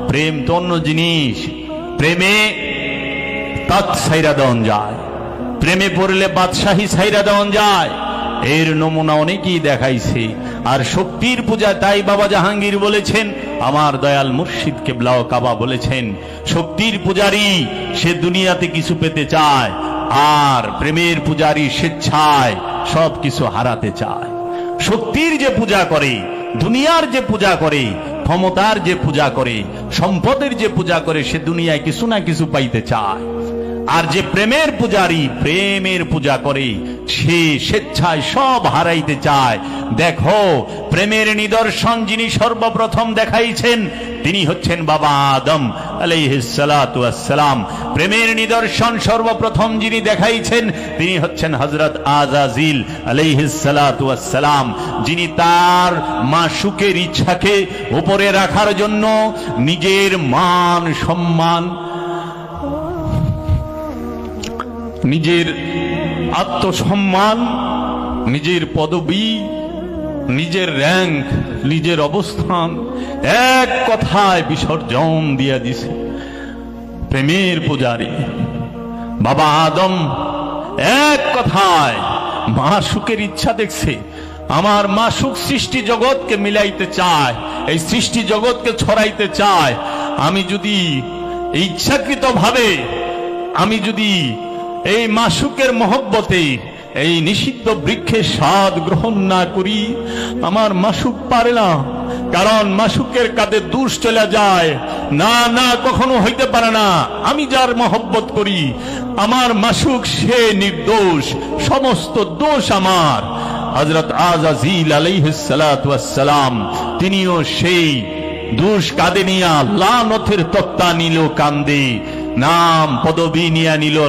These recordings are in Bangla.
প্রেম তো অন্য জিনিস। প্রেমে তাত ছাইরা দেওয়া যায়, প্রেমে পড়লে বাদশাহী ছাইরা দেওয়া যায়, এর নমুনা অনেকেই দেখাইছে। আর শক্তির পূজা, তাই বাবা জাহাঙ্গীর বলেছেন, আমার দয়াল মুর্শিদ কেবলা ও কাবা বলেছেন, শক্তির পূজারী সে দুনিয়াতে কিছু পেতে চায়, আর প্রেমের পূজারী স্বেচ্ছায় সব কিছু হারাতে চায়। শক্তির যে পূজা করে, দুনিয়ার যে পূজা করে, ক্ষমতার যে পূজা করে, সম্পদের যে পূজা করে, সে দুনিয়ায় কিছু না কিছু পাইতে চায়। আর যে প্রেমের পূজারী প্রেমের পূজা করে, সে স্বেচ্ছায় সব হারাইতে চায়। দেখো, প্রেমের নিদর্শন যিনি সর্বপ্রথম দেখাইছেন তিনি হচ্ছেন বাবা আদম আলাইহিস সালাতু ওয়াস সালাম। প্রেমের নিদর্শন সর্বপ্রথম যিনি দেখাইছেন তিনি হচ্ছেন হযরত আযাজিল আলাইহিস সালাতু ওয়াস সালাম, যিনি তার মাশুকের ইচ্ছাকে উপরে রাখার জন্য নিজের মান সম্মান, নিজের আত্মসম্মান, নিজের পদবী, নিজের র্যাঙ্ক, নিজের অবস্থান এক কথায় বিসর্জন দিয়া দিছে। প্রেমের পূজারী বাবা আদম এক কথায় মাশুকের ইচ্ছা দেখছে। আমার মাশুক সৃষ্টি জগৎকে মিলাইতে চায়, এই সৃষ্টি জগৎকে ছড়াইতে চায়। আমি যদি ইচ্ছাকৃত ভাবে, আমি যদি এই মাশুকের মহব্বতে এই নিষিদ্ধ বৃক্ষের স্বাদ গ্রহণ না করি, আমার মাশুক পারে না। কারণ মাশুকের কাঁধে দোষ চলে যায়, না না কখনো হইতে পারে না। আমি যার মহব্বত করি, আমার মাশুক সে নির্দোষ, সমস্ত দোষ আমার। হযরত আযাজিল আলাইহিস সালাতু ওয়াস সালাম তিনিও সেই দোষ কাঁধে নিয়া লানতের তক্তা নিল কান্দে, নাম পদবী নিয়া নিল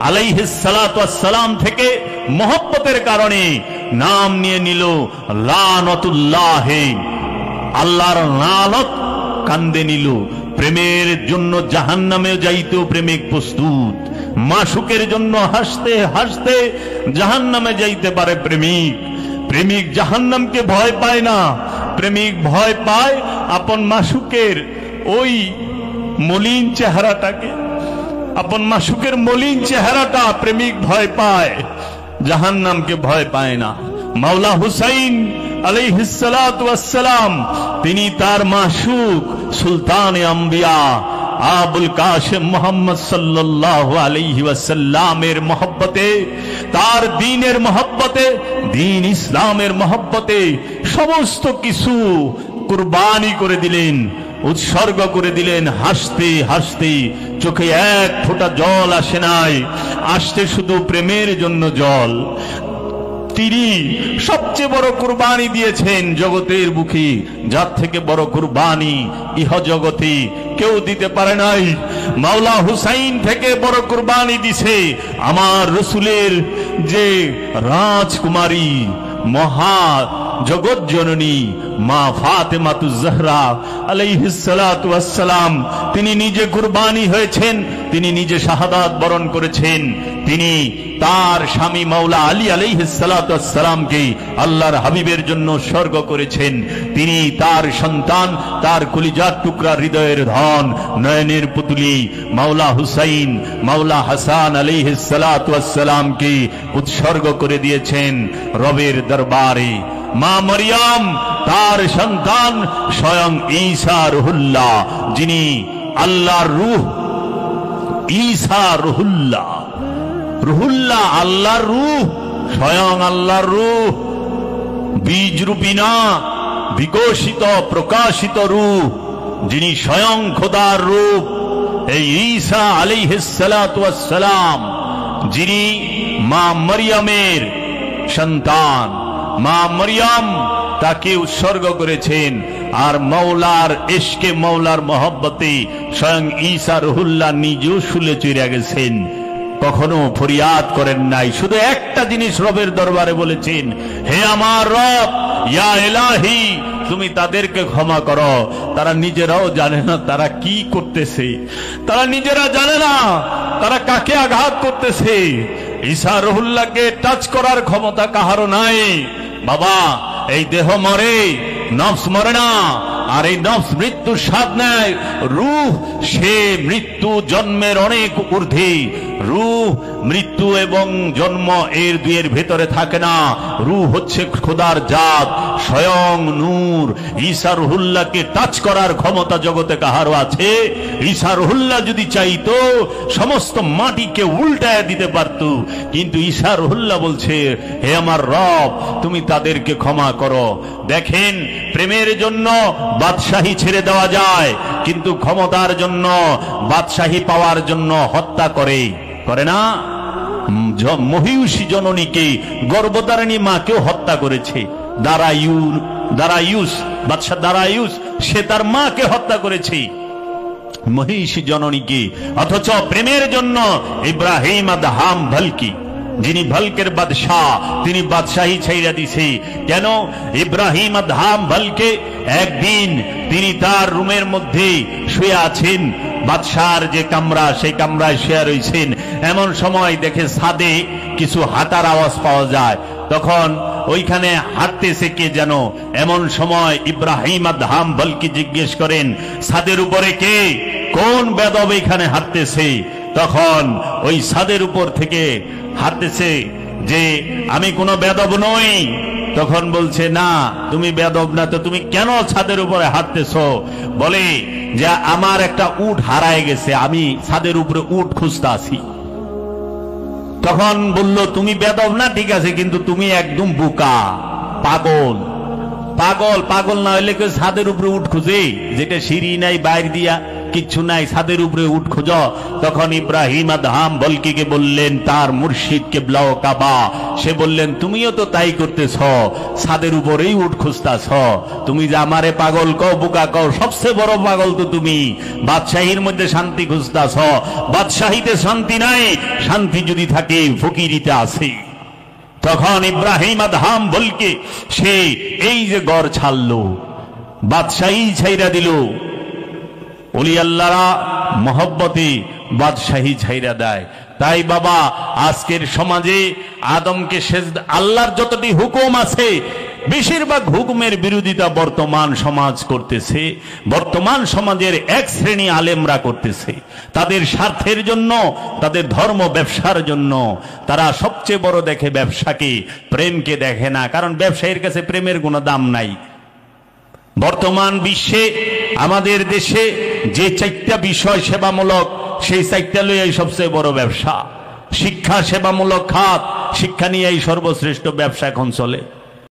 আলাইহিস সালাতু ওয়াস সালাম থেকে মহব্বতের কারণে নাম নিয়ে নিল লানতুল্লাহ, আল্লাহর লানত কান্দে নিল। প্রেমের জন্য জাহান্নামে যাইতেও প্রেমিক প্রস্তুত, মাশুকের জন্য হাসতে হাসতে জাহান্নামে যাইতে পারে প্রেমিক। প্রেমিক জাহান্নামকে ভয় পায় না, প্রেমিক ভয় পায় আপন মাশুকের ওই মলিন চেহারাটাকে, আপন মাশুকের মলিন চেহারাটা প্রেমিক ভয় পায়, জাহান্নামকে ভয় পায় না। মাওলা হুসাইন আলাইহিস সালাতু ওয়াস সালাম তিনি তার মাশুক সুলতানে আম্বিয়া আবুল কাসেম মুহাম্মদ সাল্লাল্লাহু আলাইহি ওয়াসাল্লামের মহব্বতে, তার দ্বীনের মহব্বতে, দ্বীন ইসলামের মহব্বতে সমস্ত কিছু কুরবানি করে দিলেন, উৎসর্গ করে দিলেন। হাসতে হাসতে চোখে এক ফোঁটা জল আসে নাই, আসতে শুধু প্রেমের জন্য জল। তিনি সবচেয়ে বড় কুরবানি দিয়েছেন জগতের বুকে, যার থেকে বড় কুরবানি ইহ জগতে কেউ দিতে পারে নাই। মাওলা হুসাইন থেকে বড় কুরবানি দিছে আমার রসুলের যে রাজকুমারী, মহা জগৎ জননী মা ফাতেমাতুজ জাহরা আলাইহিস সালাতু ওয়াস সালাম, তিনি নিজে কুরবানি হয়েছেন, তিনি নিজে শাহাদাত বরণ করেছেন। তিনি তার স্বামী মাওলা আলী আলাইহিস সালাতু ওয়াস সালামকে আল্লাহর হাবিবের জন্য উৎসর্গ করেছেন। তিনি তার সন্তান, তার কলিজার টুকরা, হৃদয়ের ধন, নয়নের পুতুলি মাওলা হুসাইন, মাওলা হাসান আলাইহিস সালাতু ওয়াস সালামকে উৎসর্গ করে দিয়েছেন রবের দরবারে। মা মরিয়ম তার সন্তান স্বয়ং ঈসা রুহুল্লাহ, যিনি আল্লাহর রূহ, ঈসা রুহুল্লাহ, রুহুল্লাহ আল্লাহর রূহ, স্বয়ং আল্লাহর রূহ, বীজ রূপী না, বিকশিত প্রকাশিত রূহ, যিনি স্বয়ং খোদার রূপ। এই ঈসা আলাইহিস সালাতু ওয়াস সালাম, যিনি মা মরিয়মের সন্তান, মা মরিয়ম তাকে উৎসর্গ করেছেন। আর মৌলার ইশকে, মৌলার মহব্বতে স্বয়ং ঈসা রুহুল্লাহ নিজেও শুলে চইরা গেছেন, কখনো ফরিয়াদ করেন নাই। শুধু একটা জিনিস রবের দরবারে বলেছেন, হে আমার রব, ইয়া ইলাহি, তুমি তাদেরকে ক্ষমা করো, তারা নিজেরাও জানে না তারা কি করতেছে, তারা নিজেরা জানে না তারা কাকে আঘাত করতেছে। ঈসা রুহুল্লাহকে টাচ করার ক্ষমতা কাহারও নাই। বাবা, এই দেহ মরে, নফস মরে না, আর এই নফস মৃত্যুর স্বাদ নেয়। রূহ সে মৃত্যু জন্মের অনেক ঊর্ধ্বে। রূহ মৃত্যু এবং জন্ম এর দুয়ের ভেতরে থাকে না। রূহ হচ্ছে খোদার জাত, স্বয়ং নূর। ঈসা রুহুল্লাহকে টাচ করার ক্ষমতা জগতে কাহারও আছে? ঈসা রুহুল্লাহ যদি চাইতো সমস্ত মাটিকে উল্টায় দিতে পারত, কিন্তু ঈসা রুহুল্লাহ বলছে, হে আমার রব, তুমি তাদেরকে ক্ষমা করো। দেখেন, প্রেমের জন্য বাদশাহী ছেড়ে দেওয়া যায়, কিন্তু ক্ষমতার জন্য, বাদশাহী পাওয়ার জন্য হত্যা করে না? মহিষী জননীকে, গর্ভধারিণী মাকেও হত্যা করেছে দারায়ুস, বাদশা দারায়ুস, সে তার মাকে হত্যা করেছে, মহিষী জননীকে। অথচ প্রেমের জন্য ইব্রাহিম আদহাম ভালকি, যিনি ভালকের বাদশাহ, তিনি বাদশাহী ছাইরা দিছে। কেন? ইব্রাহিম আদহাম ভালকে একদিন তিনি তার রুমের মধ্যে শুয়ে আছেন, বাদশার যে কামরা, সেই কামরায় শুয়ে রয়েছেন। এমন সময় দেখে ছাদে কিছু হাঁটার আওয়াজ পাওয়া যায়। তখন ওইখানে হাঁটতেছে কে যেন। এমন সময় ইব্রাহিম আদহাম ভালকি জিজ্ঞেস করেন, ছাদের উপরে কে? কোন বেদব এখানে হাঁটতেছে? তখন ওই ছাদের উপর থেকে হাঁটতেছে যে, আমি কোনো বেদব নই। তখন বলছে, না তুমি বেদব না, তো তুমি কেন ছাদের উপরে হাঁটতেছ? বলে যে, আমার একটা উট হারায় গেছে, আমি ছাদের উপরে উট খুঁজতে আছি। তখন বলল, তুমি বেদব না ঠিক আছে, কিন্তু তুমি একদম বোকা, পাগল। পাগল না হইলে কেউ ছাদের উপরে উট খুঁজে? যেটা সিঁড়ি নাই, বাইর দিয়া কিচ্ছু নাই, ছাদের উপরে উট খুঁজ। তখন ইব্রাহিম আদহাম বলকিকে বললেন, তার মুর্শিদ কেবলাও কাবা, সে বললেন, তুমিও তো তাই করতেছ, ছাদের উপরেই উট খুঁজতাছ। তুমি যে আমারে পাগল কও, বোকা কও, সবচেয়ে বড় পাগল তো তুমি। বাদশাহীর মধ্যে শান্তি খুঁজতাছ, বাদশাহীতে শান্তি নাই। শান্তি যদি থাকে ফকিরিতে আছে। তখন ইব্রাহিম আদহাম বলকে সে এই যে গড় ছাড়লো, বাদশাহী ছাইরা দিল। ওলি আল্লাহরা মহব্বতে বাদশাহী ছাইরা দেয়। তাই বাবা, আজকের সমাজে আদমকে সেজদা, আল্লাহর যতটি হুকুম আছে, বেশিরভাগ হুকুমের বিরোধিতা বর্তমান সমাজ করতেছে। বর্তমান সমাজের এক শ্রেণী আলেমরা করতেছে তাদের স্বার্থের জন্য, তাদের ধর্ম ব্যবসার জন্য। তারা সবচেয়ে বড় দেখে ব্যবসাকে, প্রেমকে দেখে না। কারণ ব্যবসায়ীর কাছে প্রেমের কোনো দাম নাই। বর্তমান বিশ্বে আমাদের দেশে যে 4টা বিষয় সেবামূলক, সেই 4টা লইয়াই সবচেয়ে বড় ব্যবসা। শিক্ষা সেবামূলক খাত, শিক্ষা নিয়েই সর্বশ্রেষ্ঠ ব্যবসা এখন চলে।